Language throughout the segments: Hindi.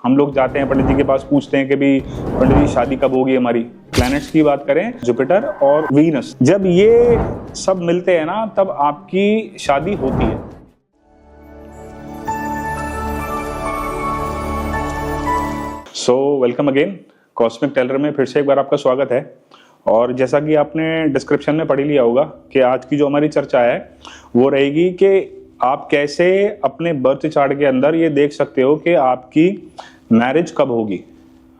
हम लोग जाते हैं पंडित जी के पास, पूछते हैं कि भी पंडित जी शादी कब होगी हमारी। प्लैनेट्स की बात करें, जुपिटर और वीनस, जब ये सब मिलते हैं ना तब आपकी शादी होती है। So welcome again, cosmic tailor में फिर से एक बार आपका स्वागत है। और जैसा कि आपने डिस्क्रिप्शन में पढ़ लिया होगा कि आज की जो हमारी चर्चा है वो रहेगी कि आप कैसे अपने बर्थ चार्ट के अंदर ये देख सकते हो कि आपकी मैरिज कब होगी।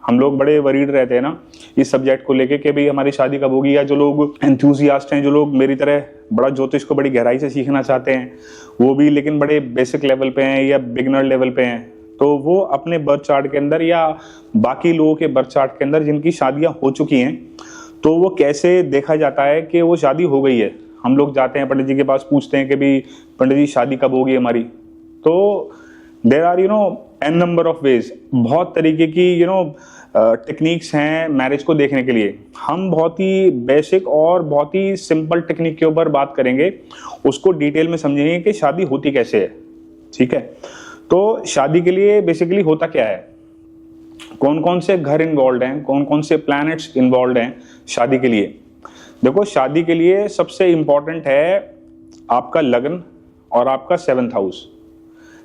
हम लोग बड़े वरीड रहते हैं ना इस सब्जेक्ट को लेके कि भाई हमारी शादी कब होगी, या जो लोग एंथुसियास्ट हैं, जो लोग मेरी तरह बड़ा ज्योतिष को बड़ी गहराई से सीखना चाहते हैं वो भी, लेकिन बड़े बेसिक लेवल पे हैं या बिगनर लेवल पे हैं, तो वो अपने बर्थ चार्ट के अंदर या बाकी लोगों के बर्थ चार्ट के अंदर जिनकी शादियां हो चुकी हैं, तो वो कैसे देखा जाता है कि वो शादी हो गई है। हम लोग जाते हैं पंडित जी के पास, पूछते हैं कि भी पंडित जी शादी कब होगी हमारी। तो there are n number of ways, बहुत तरीके की टेक्निक्स हैं मैरिज को देखने के लिए। हम बहुत ही बेसिक और बहुत ही सिंपल टेक्निक के ऊपर बात करेंगे, उसको डिटेल में समझेंगे कि शादी होती कैसे है। ठीक है, तो शादी के लिए बेसिकली होता क्या है, कौन कौन से घर इन्वॉल्व हैं, कौन कौन से प्लैनेट्स इन्वॉल्व हैं शादी के लिए। देखो, शादी के लिए सबसे इंपॉर्टेंट है आपका लग्न और आपका 7th हाउस,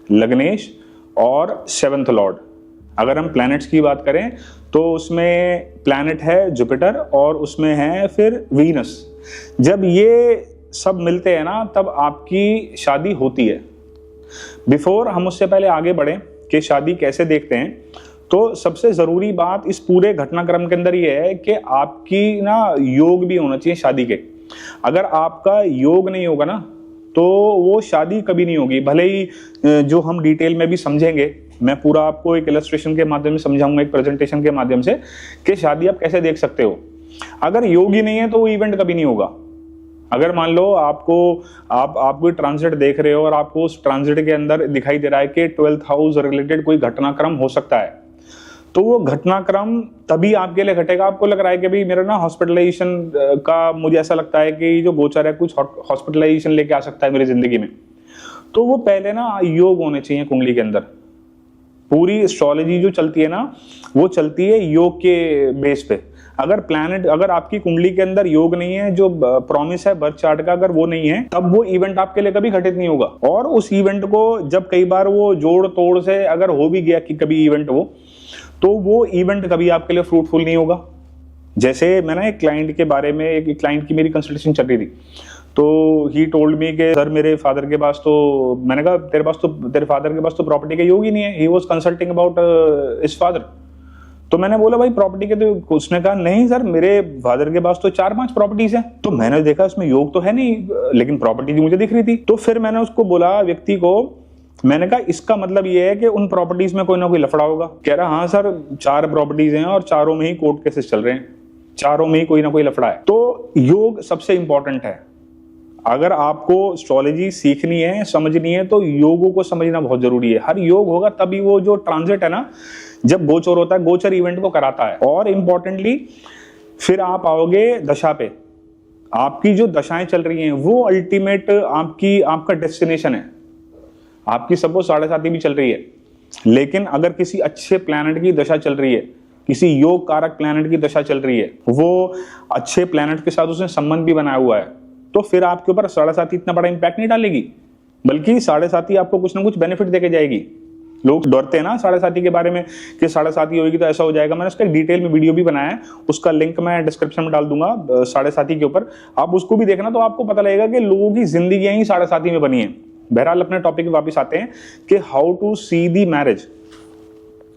लग्नेश और 7th लॉर्ड। अगर हम प्लैनेट्स की बात करें तो उसमें प्लैनेट है जुपिटर और उसमें है फिर वीनस। जब ये सब मिलते हैं ना तब आपकी शादी होती है। बिफोर हम उससे पहले आगे बढ़ें कि शादी कैसे देखते हैं, तो सबसे जरूरी बात इस पूरे घटनाक्रम के अंदर ये है कि आपकी ना योग भी होना चाहिए शादी के। अगर आपका योग नहीं होगा ना तो वो शादी कभी नहीं होगी। भले ही जो हम डिटेल में भी समझेंगे, मैं पूरा आपको एक इलस्ट्रेशन के माध्यम से समझाऊंगा, एक प्रेजेंटेशन के माध्यम से, कि शादी आप कैसे देख सकते हो। अगर योग ही नहीं है तो वो इवेंट कभी नहीं होगा। अगर मान लो आप कोई ट्रांजिट देख रहे हो और आपको उस ट्रांजिट के अंदर दिखाई दे रहा है कि 12th हाउस रिलेटेड कोई घटनाक्रम हो सकता है, तो वो घटनाक्रम तभी आपके लिए घटेगा। आपको लग रहा है कि भाई मेरा ना हॉस्पिटलाइजेशन का, मुझे ऐसा लगता है कि जो गोचर है कुछ हॉस्पिटलाइजेशन लेके आ सकता है मेरी जिंदगी में, तो वो पहले ना योग होने चाहिए कुंडली के अंदर। पूरी एस्ट्रोलॉजी जो चलती है ना वो चलती है योग के बेस पे। अगर आपकी कुंडली के अंदर योग नहीं है, जो प्रॉमिस है बर्थ चार्ट का अगर वो नहीं है, तब वो इवेंट आपके लिए कभी घटित नहीं होगा। और उस इवेंट को जब कई बार वो जोड़ तोड़ से अगर हो भी गया कि कभी इवेंट तो वो इवेंट कभी आपके लिए फ्रूटफुल नहीं होगा। जैसे मैंने एक क्लाइंट के बारे में, एक क्लाइंट की मेरी कंसल्टेशन चल रही थी, तो ही टोल्ड मी कि सर मेरे फादर के पास, तो मैंने कहा तेरे फादर के पास तो प्रॉपर्टी का योग ही नहीं है। He was consulting about his father. तो मैंने बोला भाई प्रॉपर्टी के, तो उसने कहा नहीं सर मेरे फादर के पास तो 4-5 प्रॉपर्टीज हैं। तो मैंने देखा उसमें योग तो है नहीं, लेकिन प्रॉपर्टी मुझे दिख रही थी। तो फिर मैंने उसको बोला, व्यक्ति को मैंने कहा इसका मतलब ये है कि उन प्रॉपर्टीज में कोई ना कोई लफड़ा होगा। कह रहा हाँ सर 4 प्रॉपर्टीज हैं और चारों में ही कोर्ट केसेस चल रहे हैं, चारों में ही कोई ना कोई लफड़ा है। तो योग सबसे इंपॉर्टेंट है। अगर आपको एस्ट्रोलॉजी सीखनी है, समझनी है, तो योगों को समझना बहुत जरूरी है। हर योग होगा तभी वो जो ट्रांजिट है ना, जब गोचर होता है, गोचर इवेंट को कराता है। और इंपॉर्टेंटली फिर आप आओगे दशा पे। आपकी जो दशाएं चल रही हैं वो अल्टीमेट आपका डेस्टिनेशन है। आपकी सपोज 7.5 भी चल रही है, लेकिन अगर किसी अच्छे प्लैनेट की दशा चल रही है, किसी योग कारक प्लैनेट की दशा चल रही है, वो अच्छे प्लैनेट के साथ उसने संबंध भी बनाया हुआ है, तो फिर आपके ऊपर 7.5 इतना बड़ा इंपैक्ट नहीं डालेगी, बल्कि 7.5 आपको कुछ ना कुछ बेनिफिट देके जाएगी। लोग डरते हैं ना 7.5 के बारे में कि 7.5 होगी तो ऐसा हो जाएगा। मैंने उसका एक डिटेल में वीडियो भी बनाया है, उसका लिंक मैं डिस्क्रिप्शन में डाल दूंगा 7.5 के ऊपर, आप उसको भी देखना, तो आपको पता लगेगा कि लोगों की जिंदगियां ही 7.5 में बनी है। बहरहाल अपने टॉपिक में वापस आते हैं कि how to see the marriage.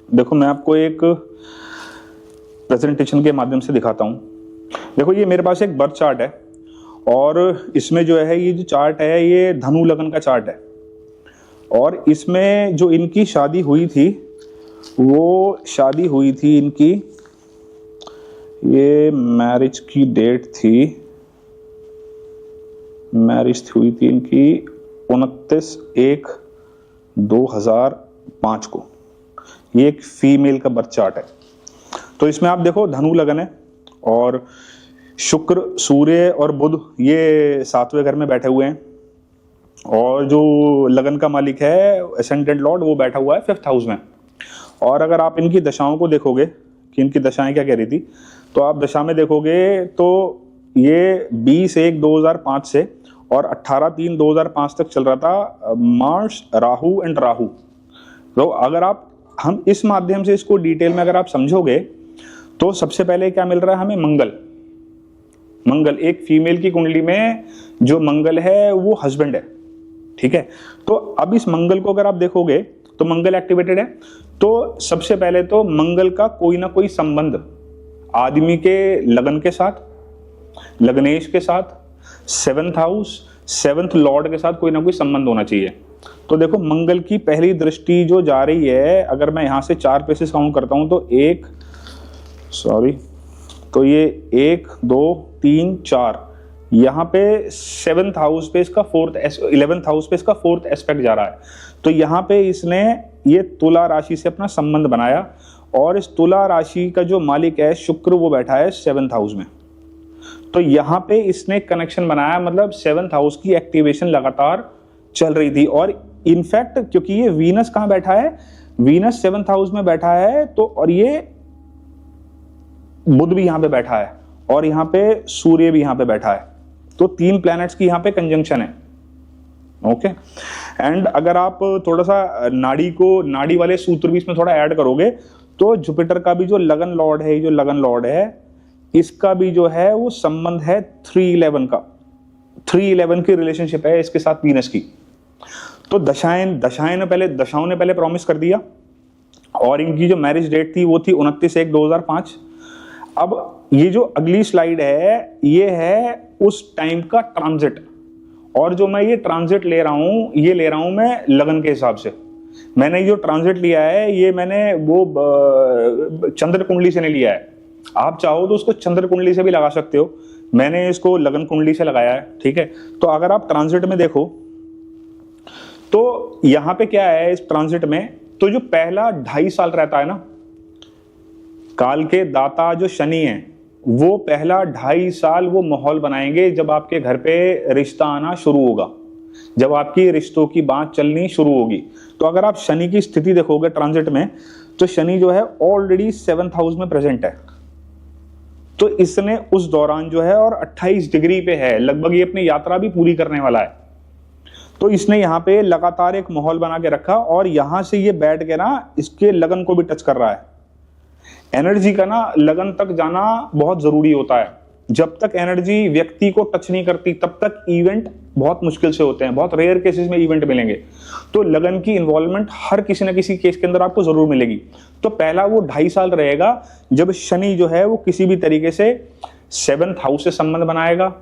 देखो मैं आपको एक प्रेजेंटेशन के माध्यम से दिखाता हूं। देखो ये मेरे पास एक बर्थ चार्ट है और इसमें जो है ये जो चार्ट है ये धनु लगन का चार्ट है, और इसमें जो इनकी शादी हुई थी वो शादी हुई थी इनकी, ये मैरिज की डेट थी, मैरिज हुई थी इनकी 29/1/2005 को। ये एक फीमेल का बर्थ चार्ट है। तो इसमें आप देखो धनु लगन है और शुक्र, सूर्य और बुध ये 7वें घर में बैठे हुए हैं, और जो लगन का मालिक है एसेंडेंट लॉर्ड वो बैठा हुआ है 5th हाउस में। और अगर आप इनकी दशाओं को देखोगे कि इनकी दशाएं क्या कह रही थी, तो आप दशा में देखोगे तो ये 20/1/2005 से और 18/3/2005 तक चल रहा था मार्स, राहु एंड राहु। तो अगर हम इस माध्यम से इसको डिटेल में अगर आप समझोगे तो सबसे पहले क्या मिल रहा है हमें, मंगल एक फीमेल की कुंडली में जो मंगल है वो हस्बैंड है, ठीक है। तो अब इस मंगल को अगर आप देखोगे तो मंगल एक्टिवेटेड है, तो सबसे पहले तो मंगल का कोई ना कोई संबंध आदमी के लगन के साथ, लग्नेश के साथ, 7th हाउस, 7th लॉर्ड के साथ कोई ना कोई संबंध होना चाहिए। तो देखो मंगल की पहली दृष्टि जो जा रही है, अगर मैं यहां से 4 प्लेसेस काउंट करता हूं तो ये 1 2 3 4, यहाँ पे 7th हाउस पे इसका 11th हाउस पे इसका 4th एस्पेक्ट जा रहा है। तो यहाँ पे इसने ये तुला राशि से अपना संबंध बनाया, और इस तुला राशि का जो मालिक है शुक्र, वो बैठा है 7th हाउस में। तो यहाँ पे इसने कनेक्शन बनाया, मतलब 7th हाउस की एक्टिवेशन लगातार चल रही थी। और इनफैक्ट क्योंकि ये वीनस कहाँ बैठा है, वीनस 7th हाउस में बैठा है, तो और ये बुध भी यहाँ पे बैठा है, और यहाँ पे सूर्य भी यहाँ पे बैठा है। तो 3 प्लैनेट्स की यहाँ पे कंजंक्शन है, ओके। एंड अगर आप थोड़ा सा नाड़ी वाले सूत्र भी इसमें थोड़ा ऐड करोगे, तो जुपिटर का भी जो लगन लॉर्ड है, इसका भी जो है वो संबंध है 311 का। 311 की रिलेशनशिप है इसके साथ वीनस की। तो दशाओं ने पहले प्रॉमिस कर दिया, और इनकी जो मैरिज डेट थी वो थी 29/1/2005। अब ये जो अगली स्लाइड है, ये है उस टाइम का ट्रांजिट, और जो मैं ये ट्रांजिट ले रहा हूं मैं लगन के हिसाब से। मैंने जो ट्रांजिट लिया है ये मैंने वो चंद्र कुंडली से नहीं लिया है। आप चाहो तो उसको चंद्र कुंडली से भी लगा सकते हो, मैंने इसको लगन कुंडली से लगाया है, ठीक है। तो अगर आप ट्रांजिट में देखो तो यहां पे क्या है इस ट्रांजिट में, तो जो पहला 2.5 साल रहता है ना, काल के दाता जो शनि है, वो पहला 2.5 साल वो माहौल बनाएंगे जब आपके घर पे रिश्ता आना शुरू होगा, जब आपकी रिश्तों की बात चलनी शुरू होगी। तो अगर आप शनि की स्थिति देखोगे ट्रांजिट में, तो शनि जो है ऑलरेडी 7th हाउस में प्रेजेंट है। तो इसने उस दौरान जो है, और 28 डिग्री पे है, लगभग ये अपनी यात्रा भी पूरी करने वाला है। तो इसने यहाँ पे लगातार एक माहौल बना के रखा, और यहां से ये बैठ के ना इसके लगन को भी टच कर रहा है। एनर्जी का ना लगन तक जाना बहुत जरूरी होता है। जब तक एनर्जी व्यक्ति को टच नहीं करती तब तक इवेंट बहुत मुश्किल से होते हैं, बहुत रेयर केसेस में इवेंट मिलेंगे। तो लगन की इन्वॉल्वमेंट हर किसी न किसी केस के अंदर आपको जरूर मिलेगी। तो पहला वो 2.5 साल रहेगा जब शनि जो है वो किसी भी तरीके से 7th हाउस से संबंध बनाएगा,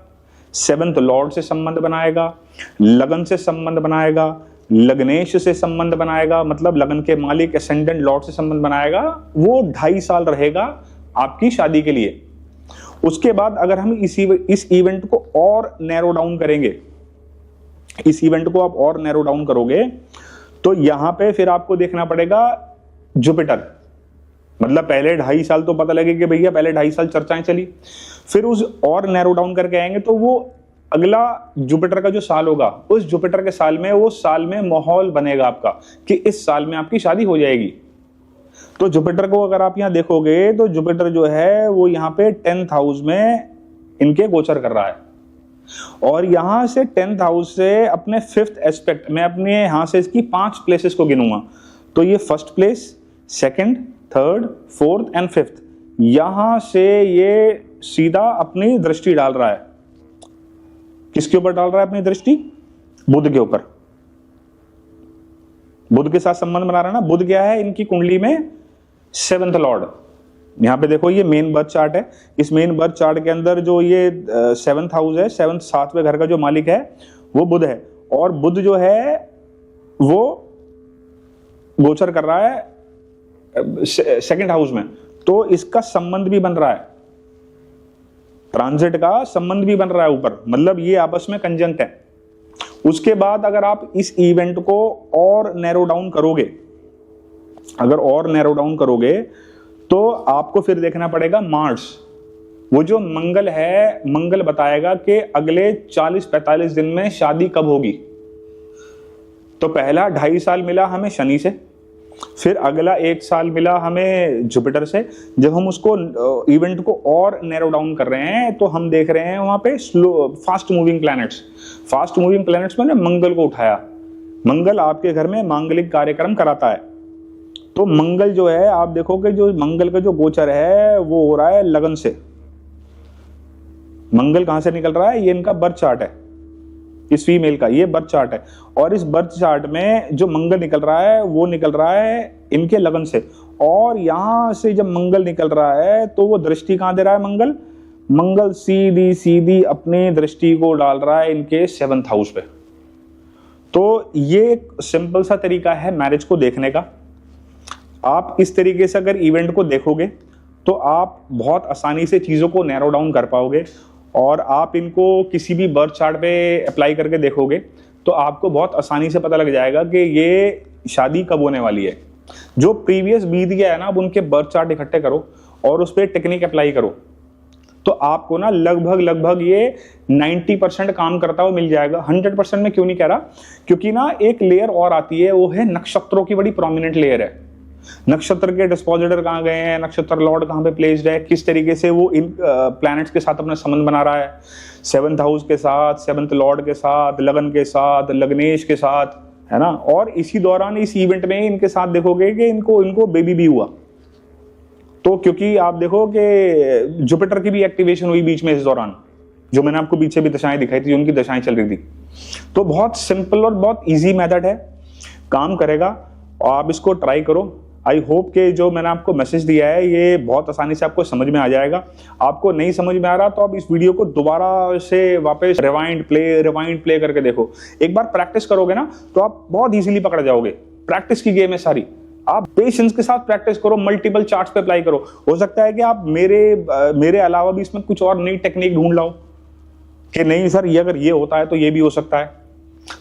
7th लॉर्ड से संबंध बनाएगा, लगन से संबंध बनाएगा, लग्नेश से संबंध बनाएगा, मतलब लगन के मालिक एसेंडेंट लॉर्ड से संबंध बनाएगा। वो 2.5 साल रहेगा आपकी शादी के लिए। उसके बाद अगर हम इस इवेंट को और नैरो डाउन करेंगे, इस इवेंट को आप और नैरो डाउन करोगे, तो यहां पे फिर आपको देखना पड़ेगा जुपिटर। मतलब पहले 2.5 साल तो पता लगे कि भैया पहले 2.5 साल चर्चाएं चली, फिर उस और नैरो डाउन करके आएंगे तो वो अगला जुपिटर का जो साल होगा, उस जुपिटर के साल में वो साल में माहौल बनेगा आपका कि इस साल में आपकी शादी हो जाएगी। तो जुपिटर को अगर आप यहां देखोगे तो जुपिटर जो है वो यहां पे 10th हाउस में इनके गोचर कर रहा है, और यहां से 10th हाउस से अपने 5th एस्पेक्ट, मैं अपने यहां से इसकी 5 प्लेसेस को गिनूंगा। तो ये 1st place, 2nd, 3rd, 4th and 5th, यहां से ये सीधा अपनी दृष्टि डाल रहा है। किसके ऊपर डाल रहा है अपनी दृष्टि? बुध के ऊपर। बुध के साथ संबंध बना रहा है ना। बुध क्या है इनकी कुंडली में? 7th Lord. यहां पे देखो ये मेन बर्थ चार्ट है। इस मेन बर्थ चार्ट के अंदर जो ये 7th हाउस है, 7वें घर का जो मालिक है वो बुध है, और बुध जो है वो गोचर कर रहा है 2nd हाउस में। तो इसका संबंध भी बन रहा है, ट्रांजिट का संबंध भी बन रहा है ऊपर, मतलब ये आपस में कंजंक्ट है। उसके बाद अगर आप इस इवेंट को और नैरो डाउन करोगे, अगर और नैरो डाउन करोगे तो आपको फिर देखना पड़ेगा मार्स। वो जो मंगल है, मंगल बताएगा कि अगले 40-45 दिन में शादी कब होगी। तो पहला 2.5 साल मिला हमें शनि से, फिर अगला 1 साल मिला हमें जुपिटर से। जब हम उसको इवेंट को और नैरो डाउन कर रहे हैं तो हम देख रहे हैं वहां पे फास्ट मूविंग प्लैनेट्स में मंगल को उठाया। मंगल आपके घर में मांगलिक कार्यक्रम कराता है, तो मंगल जो है आप देखोगे जो मंगल का जो गोचर है वो हो रहा है लगन से। मंगल कहां से निकल रहा है, ये इनका बर्थ चार्ट है, इस फीमेल का ये बर्थ चार्ट है, और इस बर्थ चार्ट में जो मंगल निकल रहा है वो निकल रहा है इनके लगन से। और यहां से जब मंगल निकल रहा है तो वो दृष्टि कहां दे रहा है, मंगल सीधी अपनी दृष्टि को डाल रहा है इनके 7th हाउस पे। तो ये एक सिंपल सा तरीका है मैरिज को देखने का। आप इस तरीके से अगर इवेंट को देखोगे तो आप बहुत आसानी से चीज़ों को नैरो डाउन कर पाओगे, और आप इनको किसी भी बर्थ चार्ट पे अप्लाई करके देखोगे तो आपको बहुत आसानी से पता लग जाएगा कि ये शादी कब होने वाली है। जो प्रीवियस बीत गया है ना, अब उनके बर्थ चार्ट इकट्ठे करो और उस पर टेक्निक अप्लाई करो, तो आपको ना लगभग ये 90% काम करता हुआ मिल जाएगा। 100% में क्यों नहीं कह रहा, क्योंकि ना एक लेयर और आती है, वो है नक्षत्रों की बड़ी प्रोमिनेंट लेयर है। नक्षत्र के डिस्पोजिटर कहाँ गए हैं, नक्षत्र लॉर्ड कहाँ पे प्लेस्ड है, किस तरीके से वो इन प्लैनेट्स के साथ अपना संबंध बना रहा है, 7th हाउस के साथ, 7th लॉर्ड के साथ, लगन के साथ, लग्नेश के साथ, है ना। और इसी दौरान इस इवेंट में इनके साथ देखोगे कि इनको बेबी भी हुआ। तो क्योंकि आप देखो कि जुपिटर की भी एक्टिवेशन हुई बीच में इस दौरान, जो मैंने आपको पीछे भी दशाएं दिखाई थी, उनकी दशाएं चल रही थी। तो बहुत सिंपल और बहुत इजी मेथड है, काम करेगा, और आप इसको ट्राई करो। आई होप कि जो मैंने आपको मैसेज दिया है ये बहुत आसानी से आपको समझ में आ जाएगा। आपको नहीं समझ में आ रहा तो आप इस वीडियो को दोबारा से वापस रिवाइंड प्ले करके देखो। एक बार प्रैक्टिस करोगे ना तो आप बहुत इजीली पकड़ जाओगे। प्रैक्टिस की गेम है सारी, आप पेशेंस के साथ प्रैक्टिस करो, मल्टीपल चार्ट्स पे अप्लाई करो। हो सकता है कि आप मेरे अलावा भी इसमें कुछ और नई टेक्निक ढूंढ लाओ कि नहीं सर ये अगर ये होता है तो ये भी हो सकता है।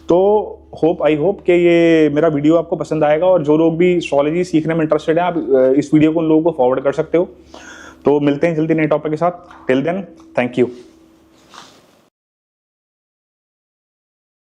तो आई होप कि ये मेरा वीडियो आपको पसंद आएगा, और जो लोग भी एस्ट्रोलॉजी सीखने में इंटरेस्टेड हैं आप इस वीडियो को उन लोगों को फॉरवर्ड कर सकते हो। तो मिलते हैं जल्दी नए टॉपिक के साथ। Till then, thank you.